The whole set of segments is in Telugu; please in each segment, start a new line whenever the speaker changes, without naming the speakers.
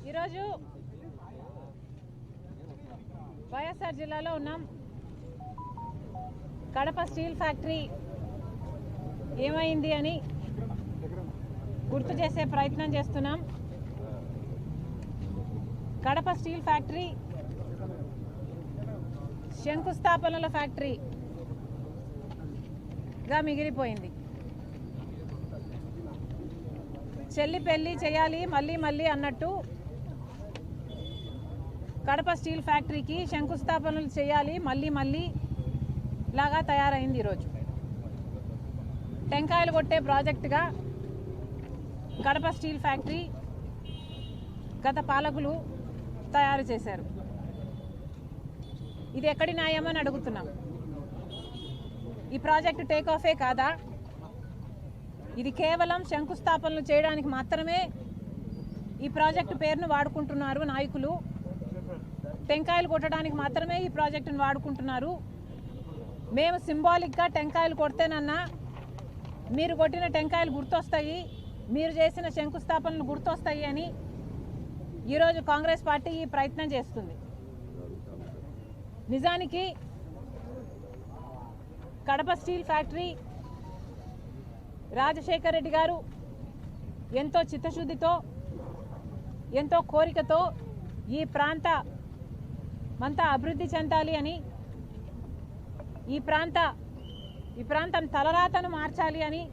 ఈరోజు వైఎస్ఆర్ జిల్లాలో ఉన్నాం. కడప స్టీల్ ఫ్యాక్టరీ ఏమైంది అని గుర్తు చేసే ప్రయత్నం చేస్తున్నాం. కడప స్టీల్ ఫ్యాక్టరీ శంకుస్థాపనల ఫ్యాక్టరీగా మిగిలిపోయింది. చెల్లి పెళ్లి చేయాలి మళ్ళీ మళ్ళీ అన్నట్టు కడప స్టీల్ ఫ్యాక్టరీకి శంకుస్థాపనలు చేయాలి మళ్ళీ మళ్ళీ లాగా తయారైంది. ఈరోజు టెంకాయలు కొట్టే ప్రాజెక్టుగా కడప స్టీల్ ఫ్యాక్టరీ గత పాలకులు తయారు చేశారు. ఇది ఎక్కడి న్యాయమని అడుగుతున్నాం. ఈ ప్రాజెక్టు టేక్ ఆఫే కాదా? ఇది కేవలం శంకుస్థాపనలు చేయడానికి మాత్రమే ఈ ప్రాజెక్టు పేరును వాడుకుంటున్నారు నాయకులు. టెంకాయలు కొట్టడానికి మాత్రమే ఈ ప్రాజెక్టును వాడుకుంటున్నారు. మేము సింబాలిక్గా టెంకాయలు కొడితేనన్నా మీరు కొట్టిన టెంకాయలు గుర్తొస్తాయి, మీరు చేసిన శంకుస్థాపనలు గుర్తొస్తాయి అని ఈరోజు కాంగ్రెస్ పార్టీ ఈ ప్రయత్నం చేస్తుంది. నిజానికి కడప స్టీల్ ఫ్యాక్టరీ రాజశేఖర్ రెడ్డి గారు ఎంతో చిత్తశుద్ధితో ఎంతో కోరికతో ఈ ప్రాంతమంతా అభివృద్ధి చెందాలి అని ఈ ప్రాంతం తలరాతను మార్చాలి అని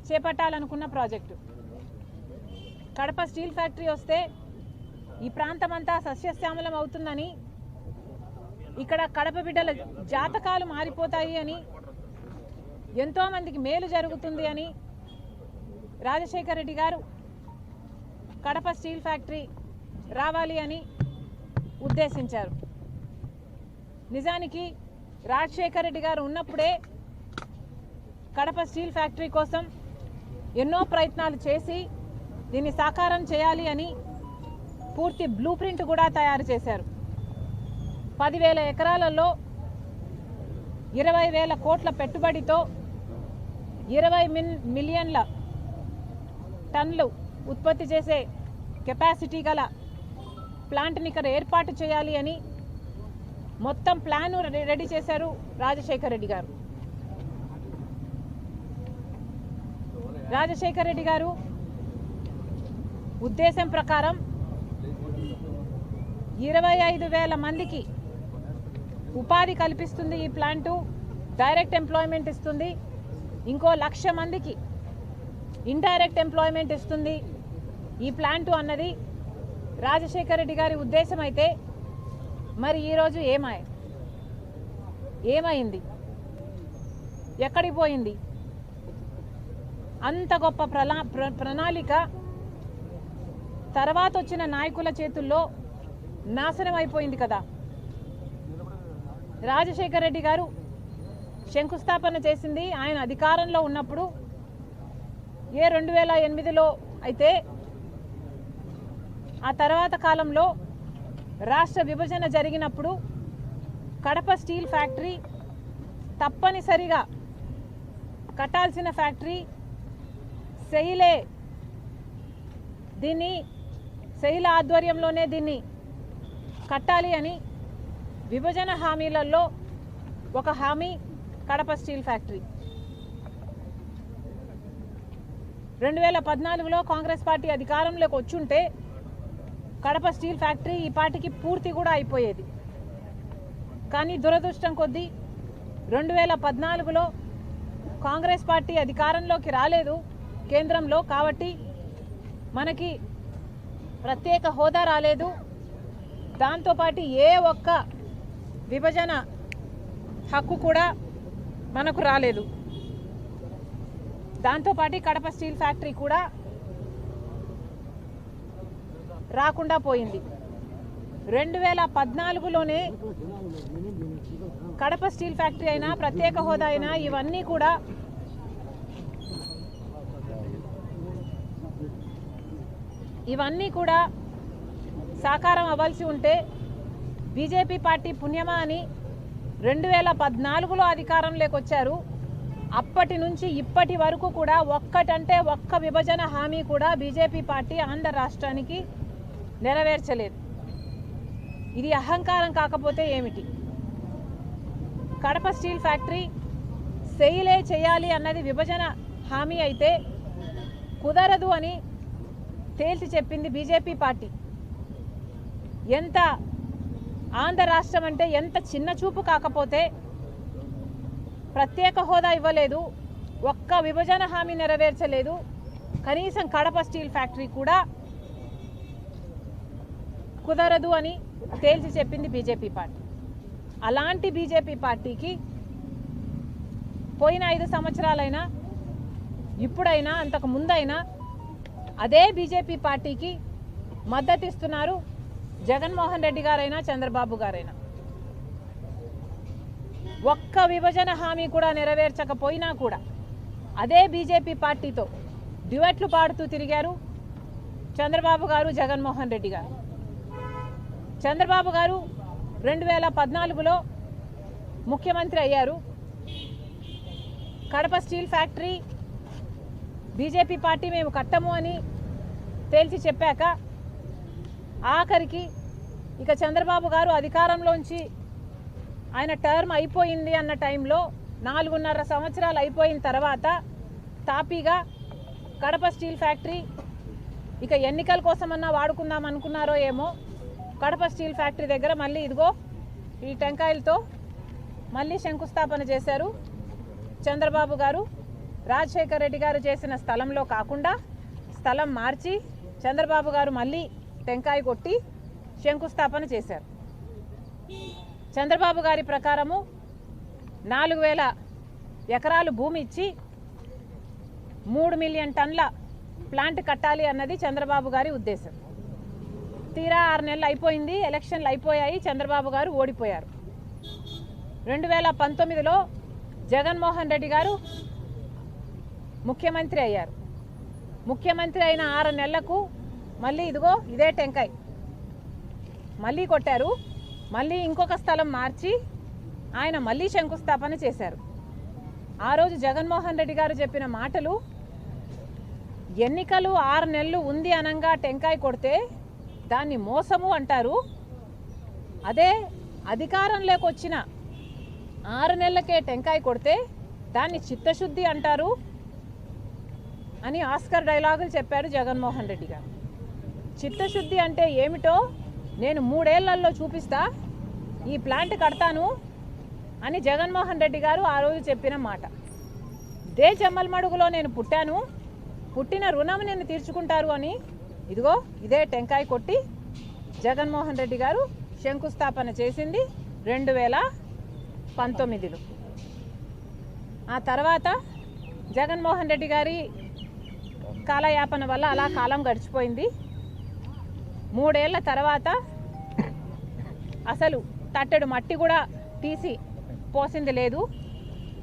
చేపట్టాలనుకున్న ప్రాజెక్టు. కడప స్టీల్ ఫ్యాక్టరీ వస్తే ఈ ప్రాంతమంతా సస్యశ్యామలం అవుతుందని, ఇక్కడ కడప బిడ్డల జాతకాలు మారిపోతాయి అని, ఎంతోమందికి మేలు జరుగుతుంది అని రాజశేఖర్ రెడ్డి గారు కడప స్టీల్ ఫ్యాక్టరీ రావాలి అని ఉద్దేశించారు. నిజానికి రాజశేఖర్ రెడ్డి గారు ఉన్నప్పుడే కడప స్టీల్ ఫ్యాక్టరీ కోసం ఎన్నో ప్రయత్నాలు చేసి దీన్ని సాకారం చేయాలి అని పూర్తి బ్లూ ప్రింట్ కూడా తయారు చేశారు. 10,000 ఎకరాలలో 20,000 కోట్ల పెట్టుబడితో 20 మిలియన్ల టన్నులు ఉత్పత్తి చేసే కెపాసిటీ గల ప్లాంట్ని ఇక్కడ ఏర్పాటు చేయాలి అని మొత్తం ప్లాను రెడీ చేశారు రాజశేఖర్ రెడ్డి గారు. రాజశేఖర్ రెడ్డి గారు ఉద్దేశం ప్రకారం 25,000 మందికి ఉపాధి కల్పిస్తుంది ఈ ప్లాంటు, డైరెక్ట్ ఎంప్లాయ్మెంట్ ఇస్తుంది. ఇంకో 1,00,000 మందికి ఇండైరెక్ట్ ఎంప్లాయ్మెంట్ ఇస్తుంది ఈ ప్లాంటు అన్నది రాజశేఖర్ రెడ్డి గారి ఉద్దేశం అయితే, మరి ఈరోజు ఏమైంది? ఎక్కడికి పోయింది? అంత గొప్ప ప్రణాళిక తర్వాత వచ్చిన నాయకుల చేతుల్లో నాశనం అయిపోయింది కదా. రాజశేఖర్ రెడ్డి గారు శంకుస్థాపన చేసింది ఆయన అధికారంలో ఉన్నప్పుడు. 2008లో అయితే ఆ తర్వాత కాలంలో రాష్ట్ర విభజన జరిగినప్పుడు కడప స్టీల్ ఫ్యాక్టరీ తప్పనిసరిగా కట్టాల్సిన ఫ్యాక్టరీ. సెయిల ఆధ్వర్యంలోనే దీన్ని కట్టాలి అని విభజన హామీలలో ఒక హామీ కడప స్టీల్ ఫ్యాక్టరీ. 2014లో కాంగ్రెస్ పార్టీ అధికారంలోకి వచ్చుంటే కడప స్టీల్ ఫ్యాక్టరీ ఈ పార్టీకి పూర్తి కూడా అయిపోయేది. కానీ దురదృష్టం కొద్దీ 2014లో కాంగ్రెస్ పార్టీ అధికారంలోకి రాలేదు కేంద్రంలో, కాబట్టి మనకి ప్రత్యేక హోదా రాలేదు. దాంతోపాటు ఏ ఒక్క విభజన హక్కు కూడా మనకు రాలేదు. దాంతోపాటు కడప స్టీల్ ఫ్యాక్టరీ కూడా రాకుండా పోయింది. 2014లోనే కడప స్టీల్ ఫ్యాక్టరీ అయినా ప్రత్యేక హోదా అయినా ఇవన్నీ కూడా సాకారం అవ్వాల్సి ఉంటే బీజేపీ పార్టీ పుణ్యమా అని 2014లో అధికారంలోకి వచ్చారు. అప్పటి నుంచి ఇప్పటి వరకు కూడా ఒక్కటంటే ఒక్క విభజన హామీ కూడా బీజేపీ పార్టీ ఆంధ్ర రాష్ట్రానికి నెరవేర్చలేదు. ఇది అహంకారం కాకపోతే ఏమిటి? కడప స్టీల్ ఫ్యాక్టరీ సెయిలే చేయాలి అన్నది విభజన హామీ అయితే కుదరదు అని తేల్చి చెప్పింది బీజేపీ పార్టీ. ఎంత ఆంధ్ర రాష్ట్రం అంటే ఎంత చిన్న చూపు కాకపోతే ప్రత్యేక హోదా ఇవ్వలేదు, ఒక్క విభజన హామీ నెరవేర్చలేదు, కనీసం కడప స్టీల్ ఫ్యాక్టరీ కూడా కుదరదు అని తేల్చి చెప్పింది బీజేపీ పార్టీ. అలాంటి బీజేపీ పార్టీకి పోయిన 5 సంవత్సరాలైనా ఇప్పుడైనా అంతకు ముందైనా అదే బీజేపీ పార్టీకి మద్దతు ఇస్తున్నారు జగన్మోహన్ రెడ్డి గారైనా చంద్రబాబు గారైనా. ఒక్క విభజన హామీ కూడా నెరవేర్చకపోయినా కూడా అదే బీజేపీ పార్టీతో డ్యూయట్లు పాడుతూ తిరిగారు చంద్రబాబు గారు, జగన్మోహన్ రెడ్డి గారు. చంద్రబాబు గారు 2014లో ముఖ్యమంత్రి అయ్యారు. Kadapa steel factory BJP party మేము కట్టము అని తేల్చి చెప్పాక ఆఖరికి ఇక చంద్రబాబు గారు అధికారంలోంచి ఆయన టర్మ్ అయిపోయింది అన్న టైంలో 4.5 సంవత్సరాలు అయిపోయిన తర్వాత తాపీగా కడప స్టీల్ ఫ్యాక్టరీ ఇక ఎన్నికల కోసమన్నా వాడుకుందాం అనుకున్నారో ఏమో, కడప స్టీల్ ఫ్యాక్టరీ దగ్గర మళ్ళీ ఇదిగో ఈ టెంకాయలతో మళ్ళీ శంకుస్థాపన చేశారు చంద్రబాబు గారు. రాజశేఖర్ రెడ్డి గారు చేసిన స్థలంలో కాకుండా స్థలం మార్చి చంద్రబాబు గారు మళ్ళీ టెంకాయ కొట్టి శంకుస్థాపన చేశారు. చంద్రబాబు గారి ప్రకారము 4,000 ఎకరాలు భూమి ఇచ్చి 3 మిలియన్ టన్నుల ప్లాంట్ కట్టాలి అన్నది చంద్రబాబు గారి ఉద్దేశం. తీరా 6 నెలలు అయిపోయింది, ఎలక్షన్లు అయిపోయాయి, చంద్రబాబు గారు ఓడిపోయారు. 2019లో జగన్మోహన్ రెడ్డి గారు ముఖ్యమంత్రి అయ్యారు. ముఖ్యమంత్రి అయిన 6 నెలలకు మళ్ళీ ఇదిగో ఇదే టెంకాయ మళ్ళీ కొట్టారు. మళ్ళీ ఇంకొక స్థలం మార్చి ఆయన మళ్ళీ శంకుస్థాపన చేశారు. ఆ రోజు జగన్మోహన్ రెడ్డి గారు చెప్పిన మాటలు, ఎన్నికలు 6 నెలలు ఉంది అనంగా టెంకాయ కొడితే దాన్ని మోసము అంటారు, అదే అధికారంలోకి వచ్చిన 6 నెలలకే టెంకాయ కొడితే దాన్ని చిత్తశుద్ధి అంటారు అని ఆస్కర్ డైలాగులు చెప్పారు జగన్మోహన్ రెడ్డి గారు. చిత్తశుద్ధి అంటే ఏమిటో నేను 3 ఏళ్లలో చూపిస్తా, ఈ ప్లాంట్ కడతాను అని జగన్మోహన్ రెడ్డి గారు ఆ రోజు చెప్పిన మాట. దే చెమ్మల్మడుగులో నేను పుట్టాను, పుట్టిన రుణం నేను తీర్చుకుంటారు అని ఇదిగో ఇదే టెంకాయ కొట్టి జగన్మోహన్ రెడ్డి గారు శంకుస్థాపన చేసింది 2019లో. ఆ తర్వాత జగన్మోహన్ రెడ్డి గారి కాలయాపన వల్ల అలా కాలం గడిచిపోయింది. 3 ఏళ్ల తర్వాత అసలు తట్టెడు మట్టి కూడా తీసి పోసింది లేదు.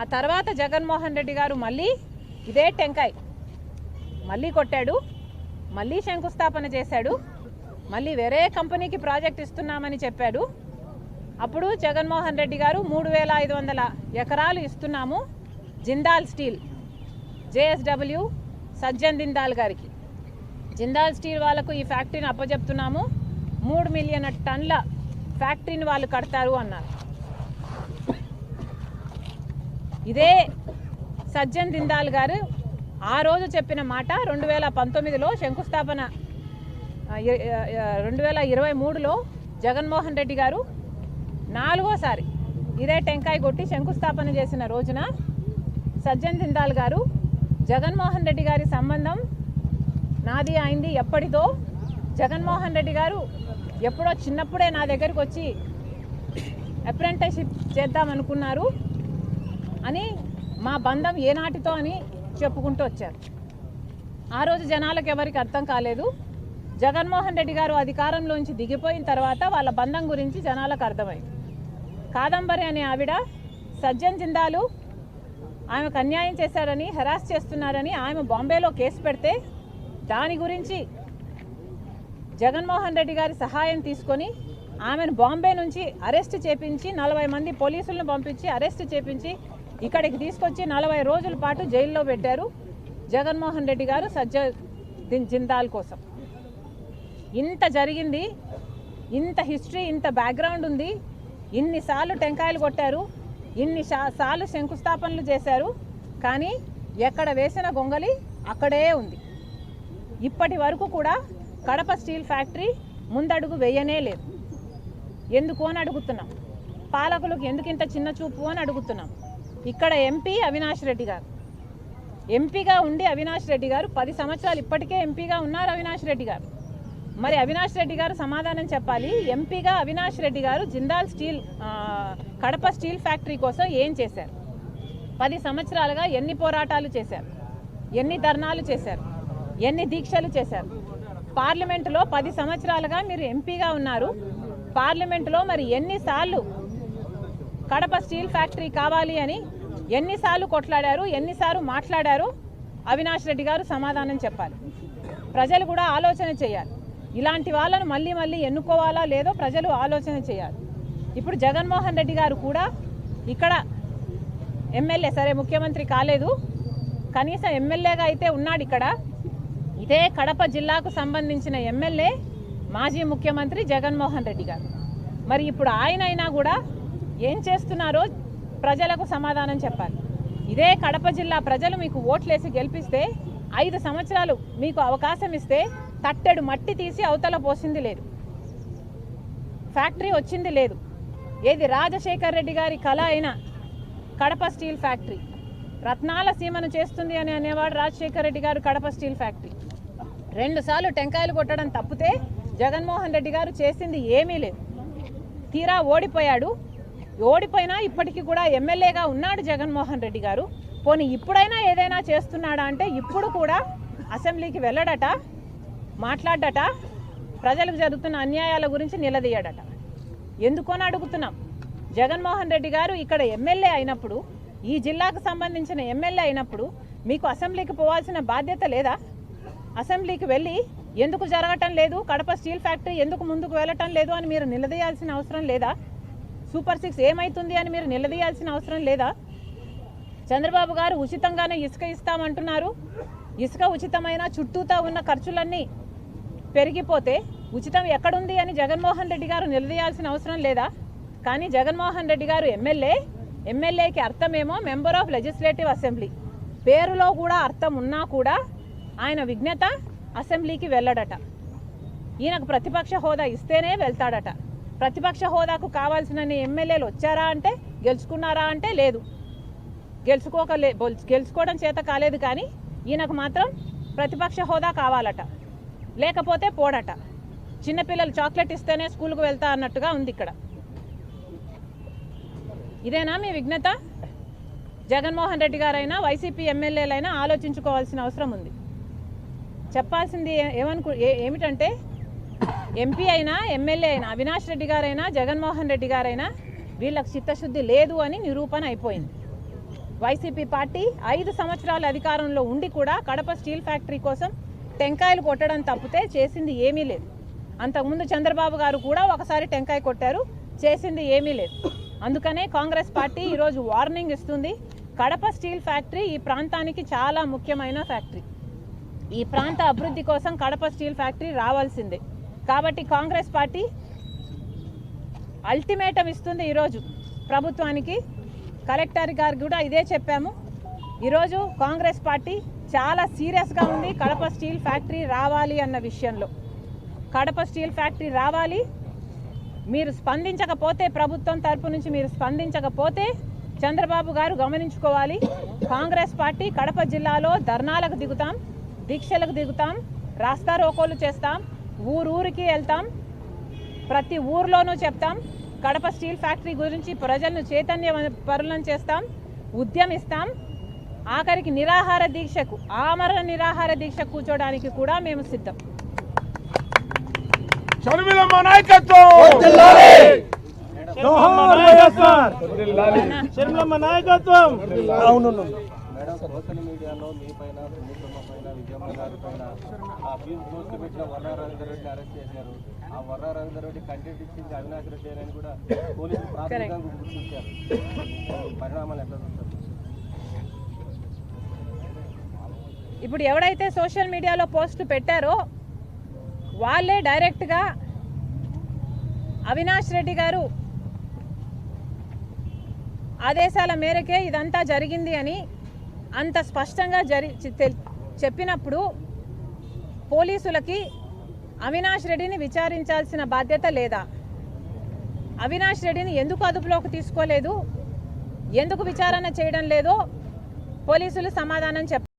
ఆ తర్వాత జగన్మోహన్ రెడ్డి గారు మళ్ళీ ఇదే టెంకాయ మళ్ళీ కొట్టాడు, మళ్ళీ శంకుస్థాపన చేశాడు, మళ్ళీ వేరే కంపెనీకి ప్రాజెక్ట్ ఇస్తున్నామని చెప్పాడు. అప్పుడు జగన్మోహన్ రెడ్డి గారు 3,500 ఎకరాలు ఇస్తున్నాము జిందాల్ స్టీల్, జేఎస్డబ్ల్యూ సజ్జన్ జిందాల్ గారికి, జిందాల్ స్టీల్ వాళ్ళకు ఈ ఫ్యాక్టరీని అప్పచెప్తున్నాము, 3 మిలియన్ టన్నుల ఫ్యాక్టరీని వాళ్ళు కడతారు అన్నారు. ఇదే సజ్జన్ జిందాల్ గారు ఆ రోజు చెప్పిన మాట 2019లో శంకుస్థాపన 2023లో జగన్మోహన్ రెడ్డి గారు 4వసారి ఇదే టెంకాయ కొట్టి శంకుస్థాపన చేసిన రోజున సజ్జన్ జిందాల్ గారు జగన్మోహన్ రెడ్డి గారి సంబంధం నాది అయింది ఎప్పటిదో, జగన్మోహన్ రెడ్డి గారు ఎప్పుడో చిన్నప్పుడే నా దగ్గరికి వచ్చి అప్రెంటిస్షిప్ చేద్దామనుకున్నారు అని మా బంధం ఏనాటితో అని చెప్పుకుంటూ వచ్చారు. ఆ రోజు జనాలకు ఎవరికి అర్థం కాలేదు. జగన్మోహన్ రెడ్డి గారు అధికారంలోంచి దిగిపోయిన తర్వాత వాళ్ళ బంధం గురించి జనాలకు అర్థమైంది. కాదంబరి అనే ఆవిడ సజ్జన్ జిందాలు ఆమెకు అన్యాయం చేశారని, హెరాస్ చేస్తున్నారని ఆమె బాంబేలో కేసు పెడితే దాని గురించి జగన్మోహన్ రెడ్డి గారి సహాయం తీసుకొని ఆమెను బాంబే నుంచి అరెస్ట్ చేపించి 40 మంది పోలీసులను పంపించి అరెస్ట్ చేపించి ఇక్కడికి తీసుకొచ్చి 40 రోజుల పాటు జైల్లో పెట్టారు జగన్మోహన్ రెడ్డి గారు సజ్జద్ జిందాల్ కోసం. ఇంత జరిగింది, ఇంత హిస్టరీ, ఇంత బ్యాక్గ్రౌండ్ ఉంది, ఇన్నిసార్లు టెంకాయలు కొట్టారు, ఇన్నిసార్లు శంకుస్థాపనలు చేశారు, కానీ ఎక్కడ వేసిన గొంగలి అక్కడే ఉంది. ఇప్పటి వరకు కూడా కడప స్టీల్ ఫ్యాక్టరీ ముందడుగు వేయనే లేదు. ఎందుకు అని అడుగుతున్నాం. పాలకులకు ఎందుకు ఇంత చిన్న చూపు అని అడుగుతున్నాం. ఇక్కడ ఎంపీ అవినాష్ రెడ్డి గారు, ఎంపీగా ఉండి అవినాష్ రెడ్డి గారు 10 సంవత్సరాలు ఇప్పటికే ఎంపీగా ఉన్నారు అవినాష్ రెడ్డి గారు. మరి అవినాష్ రెడ్డి గారు సమాధానం చెప్పాలి. ఎంపీగా అవినాష్ రెడ్డి గారు Jindal steel Kadapa steel factory కోసం ఏం చేశారు? 10 సంవత్సరాలుగా ఎన్ని పోరాటాలు చేశారు, ఎన్ని ధర్నాలు చేశారు, ఎన్ని దీక్షలు చేశారు? పార్లమెంటులో 10 సంవత్సరాలుగా మీరు ఎంపీగా ఉన్నారు. పార్లమెంటులో మరి ఎన్నిసార్లు కడప స్టీల్ ఫ్యాక్టరీ కావాలి అని ఎన్నిసార్లు కొట్లాడారు, ఎన్నిసార్లు మాట్లాడారు? అవినాష్ రెడ్డి గారు సమాధానం చెప్పాలి. ప్రజలు కూడా ఆలోచన చేయాలి. ఇలాంటి వాళ్ళను మళ్ళీ మళ్ళీ ఎన్నుకోవాలా లేదో ప్రజలు ఆలోచన చేయాలి. ఇప్పుడు జగన్మోహన్ రెడ్డి గారు కూడా ఇక్కడ ఎమ్మెల్యే, సరే ముఖ్యమంత్రి కాలేదు, కనీసం ఎమ్మెల్యేగా అయితే ఉన్నాడు. ఇక్కడ ఇదే కడప జిల్లాకు సంబంధించిన ఎమ్మెల్యే మాజీ ముఖ్యమంత్రి జగన్మోహన్ రెడ్డి గారు. మరి ఇప్పుడు ఆయన అయినా కూడా ఏం చేస్తున్నారో ప్రజలకు సమాధానం చెప్పాలి. ఇదే కడప జిల్లా ప్రజలు మీకు ఓట్లేసి గెలిపిస్తే 5 సంవత్సరాలు మీకు అవకాశం ఇస్తే తట్టెడు మట్టి తీసి అవతల పోసింది లేదు, ఫ్యాక్టరీ వచ్చింది లేదు. ఏది రాజశేఖర్ రెడ్డి గారి కళ అయిన కడప స్టీల్ ఫ్యాక్టరీ రత్నాల సీమను చేస్తుంది అని అనేవాడు రాజశేఖర్ రెడ్డి గారు. కడప స్టీల్ ఫ్యాక్టరీ 2 సార్లు టెంకాయలు కొట్టడం తప్పితే జగన్మోహన్ రెడ్డి గారు చేసింది ఏమీ లేదు. తీరా ఓడిపోయాడు. ఓడిపోయినా ఇప్పటికీ కూడా ఎమ్మెల్యేగా ఉన్నాడు జగన్మోహన్ రెడ్డి గారు. పోనీ ఇప్పుడైనా ఏదైనా చేస్తున్నాడా అంటే ఇప్పుడు కూడా అసెంబ్లీకి వెళ్ళడట, మాట్లాడట, ప్రజలకు జరుగుతున్న అన్యాయాల గురించి నిలదీయడట. ఎందుకని అడుగుతున్నాం. జగన్మోహన్ రెడ్డి గారు ఇక్కడ ఎమ్మెల్యే అయినప్పుడు, ఈ జిల్లాకు సంబంధించిన ఎమ్మెల్యే అయినప్పుడు మీకు అసెంబ్లీకి పోవాల్సిన బాధ్యత లేదా? అసెంబ్లీకి వెళ్ళి ఎందుకు జరగటం లేదు, కడప స్టీల్ ఫ్యాక్టరీ ఎందుకు ముందుకు వెళ్ళటం లేదు అని మీరు నిలదీయాల్సిన అవసరం లేదా? సూపర్ 6 ఏమవుతుంది అని మీరు నిలదీయాల్సిన అవసరం లేదా? చంద్రబాబు గారు ఉచితంగానే ఇసుక ఇస్తామంటున్నారు. ఇసుక ఉచితమైన చుట్టూతా ఉన్న ఖర్చులన్నీ పెరిగిపోతే ఉచితం ఎక్కడుంది అని జగన్మోహన్ రెడ్డి గారు నిలదీయాల్సిన అవసరం లేదా? కానీ జగన్మోహన్ రెడ్డి గారు ఎమ్మెల్యేకి అర్థమేమో మెంబర్ ఆఫ్ లెజిస్లేటివ్ అసెంబ్లీ, పేరులో కూడా అర్థం ఉన్నా కూడా ఆయన విజ్ఞత అసెంబ్లీకి వెళ్ళడట. ఈయనకు ప్రతిపక్ష హోదా ఇస్తేనే వెళ్తాడట. ప్రతిపక్ష హోదాకు కావాల్సిన ఎమ్మెల్యేలు వచ్చారా అంటే, గెలుచుకున్నారా అంటే లేదు, గెలుచుకోవడం చేత కాలేదు. కానీ ఈయనకు మాత్రం ప్రతిపక్ష హోదా కావాలట, లేకపోతే పోడట. చిన్నపిల్లలు చాక్లెట్ ఇస్తేనే స్కూల్కు వెళ్తా అన్నట్టుగా ఉంది ఇక్కడ. ఇదేనా మీ విజ్ఞత? జగన్మోహన్ రెడ్డి గారైనా వైసీపీ ఎమ్మెల్యేలైనా ఆలోచించుకోవాల్సిన అవసరం ఉంది. చెప్పాల్సింది ఏమిటంటే ఎంపీ అయినా ఎమ్మెల్యే అయినా అవినాష్ రెడ్డి గారైనా జగన్మోహన్ రెడ్డి గారైనా వీళ్ళకి చిత్తశుద్ధి లేదు అని నిరూపణ అయిపోయింది. వైసీపీ పార్టీ 5 సంవత్సరాల అధికారంలో ఉండి కూడా కడప స్టీల్ ఫ్యాక్టరీ కోసం టెంకాయలు కొట్టడం తప్పితే చేసింది ఏమీ లేదు. అంతకుముందు చంద్రబాబు గారు కూడా ఒకసారి టెంకాయ కొట్టారు, చేసింది ఏమీ లేదు. అందుకనే కాంగ్రెస్ పార్టీ ఈరోజు వార్నింగ్ ఇస్తుంది. కడప స్టీల్ ఫ్యాక్టరీ ఈ ప్రాంతానికి చాలా ముఖ్యమైన ఫ్యాక్టరీ. ఈ ప్రాంత అభివృద్ధి కోసం కడప స్టీల్ ఫ్యాక్టరీ రావాల్సిందే. కాబట్టి కాంగ్రెస్ పార్టీ అల్టిమేటం ఇస్తుంది ఈరోజు ప్రభుత్వానికి. కలెక్టర్ గారు కూడా ఇదే చెప్పాము. ఈరోజు కాంగ్రెస్ పార్టీ చాలా సీరియస్గా ఉంది కడప స్టీల్ ఫ్యాక్టరీ రావాలి అన్న విషయంలో. కడప స్టీల్ ఫ్యాక్టరీ రావాలి. మీరు స్పందించకపోతే, ప్రభుత్వం తరపు నుంచి మీరు స్పందించకపోతే చంద్రబాబు గారు గమనించుకోవాలి. కాంగ్రెస్ పార్టీ కడప జిల్లాలో ధర్నాలకు దిగుతాం, దీక్షలకు దిగుతాం, రాస్తా రోకోలు చేస్తాం, ఊరూరికి వెళ్తాం, ప్రతి ఊర్లోనూ చెప్తాం. కడప స్టీల్ ఫ్యాక్టరీ గురించి ప్రజలను చైతన్యపరులను చేస్తాం, ఉద్యమిస్తాం. ఆఖరికి నిరాహార దీక్షకు, ఆమరణ నిరాహార దీక్ష కూర్చోడానికి కూడా మేము సిద్ధం.
సోషల్ మీడియాలో మీ పైన విజయమ్మ గారి పైన ఆ ఫీజు పోస్ట్ పెట్టిన వర్రా రవీంద్ర రెడ్డిని అరెస్ట్ చేశారు. ఆ వర్రా రవీంద్ర రెడ్డి కంటెంట్ ఇచ్చింది అవినాష్ రెడ్డి అని కూడా పోలీసులు ప్రాథమికంగా గుర్తించారు. పరిణామాలు ఎట్లా చూస్తారు?
ఇప్పుడు ఎవడైతే సోషల్ మీడియాలో పోస్టులు పెట్టారో వాళ్ళే డైరెక్ట్గా అవినాష్ రెడ్డి గారు ఆదేశాల మేరకే ఇదంతా జరిగింది అని అంత స్పష్టంగా చెప్పినప్పుడు పోలీసులకి అవినాష్ రెడ్డిని విచారించాల్సిన బాధ్యత లేదా? అవినాష్ రెడ్డిని ఎందుకు అదుపులోకి తీసుకోలేదు, ఎందుకు విచారణ చేయడం లేదో పోలీసులు సమాధానం చెప్పారు.